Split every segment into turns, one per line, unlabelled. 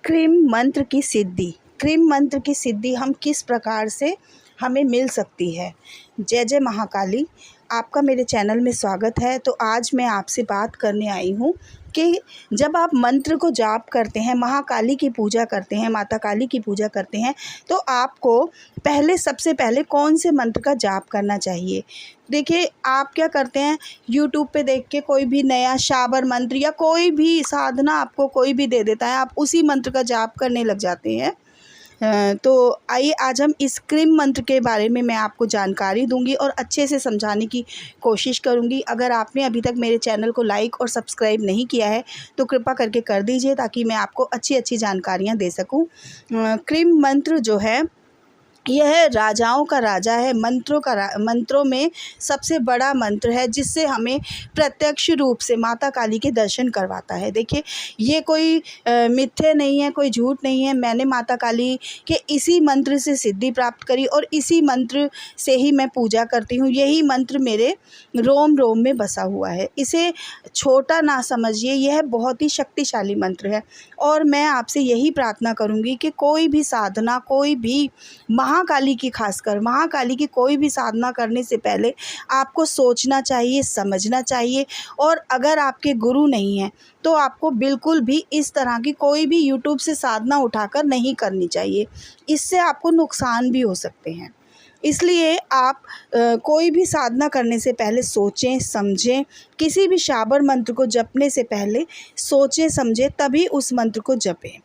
Cream मंत्र की सिद्धि। Cream मंत्र की सिद्धि हम किस प्रकार से हमें मिल सकती है। जय जय महाकाली। आपका मेरे चैनल में स्वागत है। तो आज मैं आपसे बात करने आई हूँ कि जब आप मंत्र को जाप करते हैं, महाकाली की पूजा करते हैं, माता काली की पूजा करते हैं, तो आपको सबसे पहले कौन से मंत्र का जाप करना चाहिए। देखिए, आप क्या करते हैं, यूट्यूब पे देख के कोई भी नया शाबर मंत्र या कोई भी साधना आपको कोई भी दे देता है, आप उसी मंत्र का जाप करने लग जाते हैं। तो आइए आज हम इस क्रीम मंत्र के बारे में मैं आपको जानकारी दूंगी और अच्छे से समझाने की कोशिश करूंगी। अगर आपने अभी तक मेरे चैनल को लाइक और सब्सक्राइब नहीं किया है तो कृपा करके कर दीजिए, ताकि मैं आपको अच्छी अच्छी जानकारियां दे सकूं। क्रीम मंत्र जो है, यह राजाओं का राजा है, मंत्रों में सबसे बड़ा मंत्र है, जिससे हमें प्रत्यक्ष रूप से माता काली के दर्शन करवाता है। देखिए, ये कोई मिथ्या नहीं है, कोई झूठ नहीं है। मैंने माता काली के इसी मंत्र से सिद्धि प्राप्त करी और इसी मंत्र से ही मैं पूजा करती हूँ। यही मंत्र मेरे रोम रोम में बसा हुआ है। इसे छोटा ना समझिए, यह बहुत ही शक्तिशाली मंत्र है। और मैं आपसे यही प्रार्थना करूँगी कि कोई भी साधना, कोई भी महाकाली की, खासकर महाकाली की कोई भी साधना करने से पहले आपको सोचना चाहिए, समझना चाहिए। और अगर आपके गुरु नहीं हैं तो आपको बिल्कुल भी इस तरह की कोई भी यूट्यूब से साधना उठाकर नहीं करनी चाहिए। इससे आपको नुकसान भी हो सकते हैं। इसलिए आप कोई भी साधना करने से पहले सोचें, समझें। किसी भी शाबर मंत्र को जपने से पहले सोचें, समझें, तभी उस मंत्र को जपें।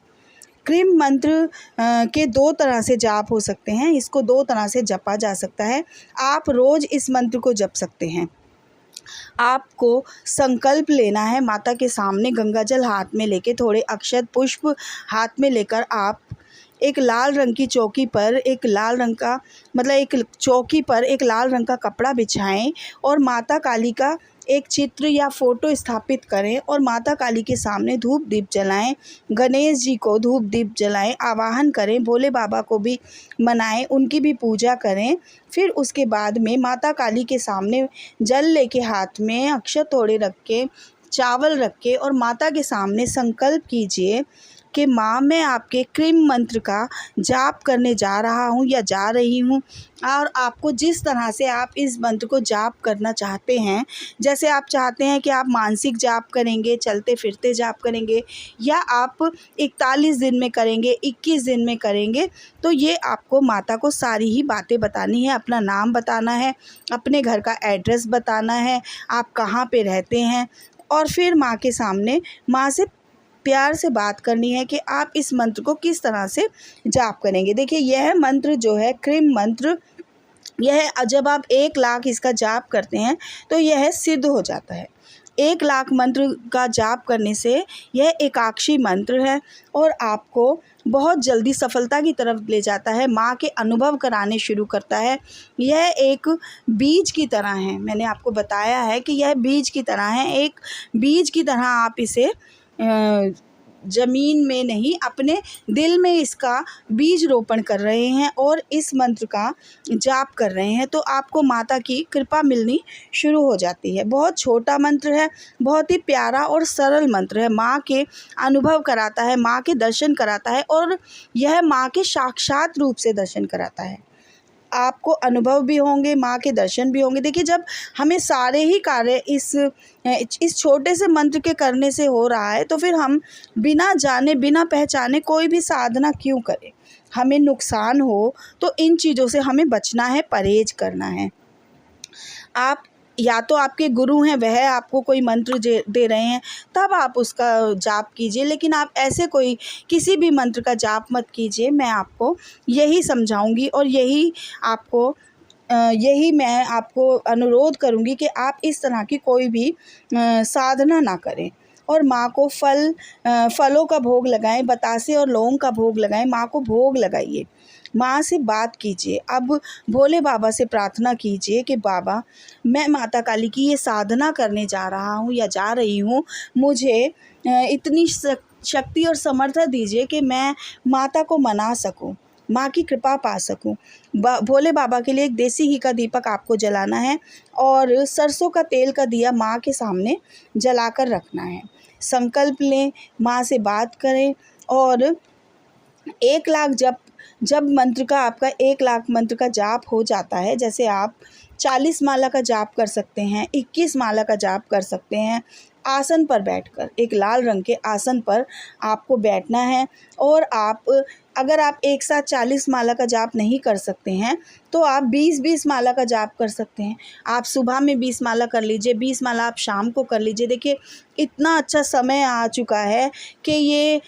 क्रीम मंत्र के दो तरह से जाप हो सकते हैं। इसको दो तरह से जपा जा सकता है। आप रोज़ इस मंत्र को जप सकते हैं। आपको संकल्प लेना है, माता के सामने गंगा जल हाथ में लेके, थोड़े अक्षत पुष्प हाथ में लेकर आप एक लाल रंग की चौकी पर, एक लाल रंग का कपड़ा बिछाएं और माता काली का एक चित्र या फ़ोटो स्थापित करें और माता काली के सामने धूप दीप जलाएं। गणेश जी को धूप दीप जलाएं, आवाहन करें, भोले बाबा को भी मनाएं, उनकी भी पूजा करें। फिर उसके बाद में माता काली के सामने जल लेके हाथ में अक्षत थोड़े रख के, चावल रख के और माता के सामने संकल्प कीजिए कि माँ, मैं आपके क्रीम मंत्र का जाप करने जा रहा हूँ या जा रही हूँ। और आपको जिस तरह से आप इस मंत्र को जाप करना चाहते हैं, जैसे आप चाहते हैं कि आप मानसिक जाप करेंगे, चलते फिरते जाप करेंगे, या आप 41 दिन में करेंगे, 21 दिन में करेंगे, तो ये आपको माता को सारी ही बातें बतानी है। अपना नाम बताना है, अपने घर का एड्रेस बताना है, आप कहाँ पे रहते हैं, और फिर माँ के सामने माँ से प्यार से बात करनी है कि आप इस मंत्र को किस तरह से जाप करेंगे। देखिए, यह मंत्र जो है क्रीम मंत्र, यह जब आप 1 लाख इसका जाप करते हैं तो यह सिद्ध हो जाता है। 1 लाख मंत्र का जाप करने से यह एकाक्षी मंत्र है और आपको बहुत जल्दी सफलता की तरफ ले जाता है, माँ के अनुभव कराने शुरू करता है। यह एक बीज की तरह है। मैंने आपको बताया है कि यह बीज की तरह है। एक बीज की तरह आप इसे ज़मीन में नहीं, अपने दिल में इसका बीज रोपण कर रहे हैं और इस मंत्र का जाप कर रहे हैं, तो आपको माता की कृपा मिलनी शुरू हो जाती है। बहुत छोटा मंत्र है, बहुत ही प्यारा और सरल मंत्र है। माँ के अनुभव कराता है, माँ के दर्शन कराता है और यह माँ के साक्षात रूप से दर्शन कराता है। आपको अनुभव भी होंगे, माँ के दर्शन भी होंगे। देखिए, जब हमें सारे ही कार्य इस छोटे से मंत्र के करने से हो रहा है, तो फिर हम बिना जाने बिना पहचाने कोई भी साधना क्यों करें। हमें नुकसान हो तो इन चीज़ों से हमें बचना है, परहेज करना है। आप या तो आपके गुरु हैं, वह आपको कोई मंत्र दे रहे हैं, तब आप उसका जाप कीजिए, लेकिन आप ऐसे कोई किसी भी मंत्र का जाप मत कीजिए। मैं आपको यही समझाऊंगी और यही मैं आपको अनुरोध करूंगी कि आप इस तरह की कोई भी साधना ना करें। और माँ को फलों का भोग लगाएं, बतासे और लौंग का भोग लगाएं, माँ को भोग लगाइए, माँ से बात कीजिए। अब भोले बाबा से प्रार्थना कीजिए कि बाबा, मैं माता काली की ये साधना करने जा रहा हूँ या जा रही हूँ, मुझे इतनी शक्ति और समर्थ दीजिए कि मैं माता को मना सकूँ। माँ की कृपा पा सकूं। भोले बाबा के लिए एक देसी घी का दीपक आपको जलाना है और सरसों का तेल का दिया माँ के सामने जलाकर रखना है। संकल्प लें, माँ से बात करें और 1 लाख जब मंत्र का आपका 1 लाख मंत्र का जाप हो जाता है, जैसे आप 40 माला का जाप कर सकते हैं, 21 माला का जाप कर सकते हैं, आसन पर बैठकर, एक लाल रंग के आसन पर आपको बैठना है। और अगर आप एक साथ 40 माला का जाप नहीं कर सकते हैं तो आप 20-20 माला का जाप कर सकते हैं। आप सुबह में 20 माला कर लीजिए, 20 माला आप शाम को कर लीजिए। देखिए इतना अच्छा समय आ चुका है कि ये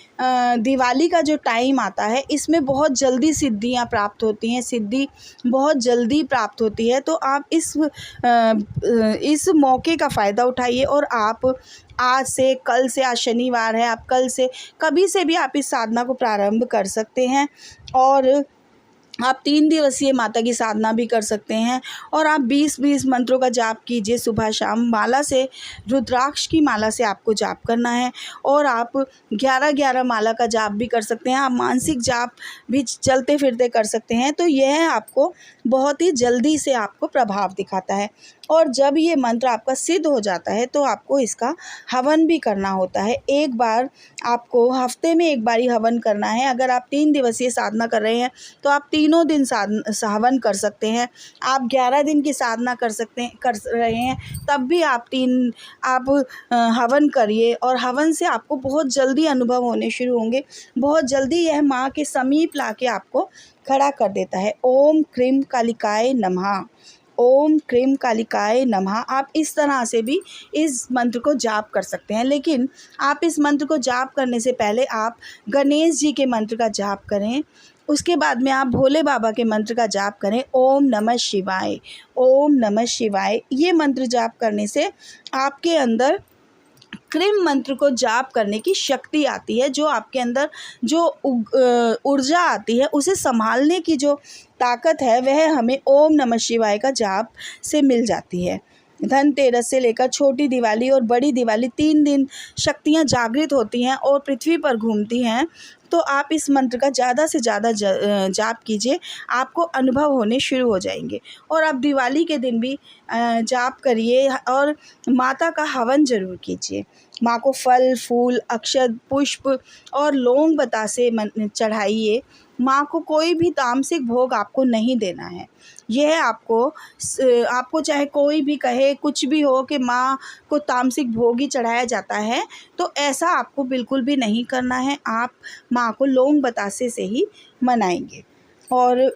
दिवाली का जो टाइम आता है इसमें बहुत जल्दी सिद्धियां प्राप्त होती हैं, सिद्धि बहुत जल्दी प्राप्त होती है। तो आप इस मौके का फ़ायदा उठाइए और आप आज से, कल से, आज शनिवार है, आप कल से कभी से भी आप इस साधना को प्रारंभ कर सकते हैं। और आप 3 दिवसीय माता की साधना भी कर सकते हैं और आप 20-20 मंत्रों का जाप कीजिए सुबह शाम। माला से, रुद्राक्ष की माला से आपको जाप करना है और आप 11-11 माला का जाप भी कर सकते हैं। आप मानसिक जाप भी चलते फिरते कर सकते हैं। तो यह आपको बहुत ही जल्दी से आपको प्रभाव दिखाता है। और जब ये मंत्र आपका सिद्ध हो जाता है तो आपको इसका हवन भी करना होता है। एक बार आपको हफ्ते में एक बार ही हवन करना है। अगर आप 3 दिवसीय साधना कर रहे हैं तो आप तीनों दिन हवन कर सकते हैं। आप 11 दिन की साधना कर रहे हैं तब भी आप हवन करिए और हवन से आपको बहुत जल्दी अनुभव होने शुरू होंगे। बहुत जल्दी यह माँ के समीप लाके आपको खड़ा कर देता है। ओम क्रीम कालिकाय नमः, ओम क्रीम कालिकाय नमः। आप इस तरह से भी इस मंत्र को जाप कर सकते हैं। लेकिन आप इस मंत्र को जाप करने से पहले आप गणेश जी के मंत्र का जाप करें। उसके बाद में आप भोले बाबा के मंत्र का जाप करें, ओम नमः शिवाय, ओम नमः शिवाय। ये मंत्र जाप करने से आपके अंदर क्रीम मंत्र को जाप करने की शक्ति आती है। जो आपके अंदर जो ऊर्जा आती है उसे संभालने की जो ताकत है वह हमें ओम नमः शिवाय का जाप से मिल जाती है। धनतेरस से लेकर छोटी दिवाली और बड़ी दिवाली 3 दिन शक्तियाँ जागृत होती हैं और पृथ्वी पर घूमती हैं। तो आप इस मंत्र का ज़्यादा से ज़्यादा जाप कीजिए, आपको अनुभव होने शुरू हो जाएंगे। और आप दिवाली के दिन भी जाप करिए और माता का हवन ज़रूर कीजिए। माँ को फल फूल, अक्षत, पुष्प और लौंग बतासे चढ़ाइए। माँ को कोई भी तामसिक भोग आपको नहीं देना है। यह आपको चाहे कोई भी कहे, कुछ भी हो कि माँ को तामसिक भोग ही चढ़ाया जाता है, तो ऐसा आपको बिल्कुल भी नहीं करना है। आप माँ को लौंग बतासे से ही मनाएंगे। और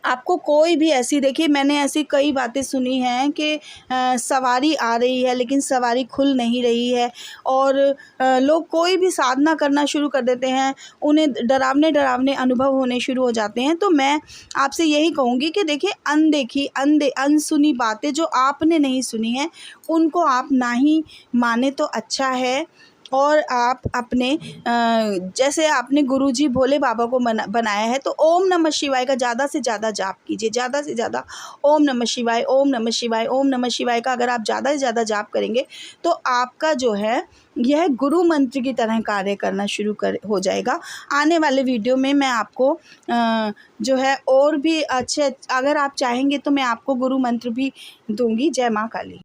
आपको कोई भी देखिए मैंने ऐसी कई बातें सुनी हैं कि सवारी आ रही है लेकिन सवारी खुल नहीं रही है और लोग कोई भी साधना करना शुरू कर देते हैं, उन्हें डरावने अनुभव होने शुरू हो जाते हैं। तो मैं आपसे यही कहूँगी कि देखिए अनसुनी बातें जो आपने नहीं सुनी हैं उनको आप ना ही माने तो अच्छा है। और आप अपने जैसे आपने गुरुजी भोले बाबा को बनाया है तो ओम नमः शिवाय का ज़्यादा से ज़्यादा जाप कीजिए। ज़्यादा से ज़्यादा ओम नमः शिवाय, ओम नमः शिवाय, ओम नमः शिवाय का अगर आप ज़्यादा से ज़्यादा जाप करेंगे तो आपका जो है यह गुरु मंत्र की तरह कार्य करना शुरू हो जाएगा। आने वाले वीडियो में मैं आपको जो है और भी अच्छे, अगर आप चाहेंगे तो मैं आपको गुरु मंत्र भी दूंगी। जय माँ काली।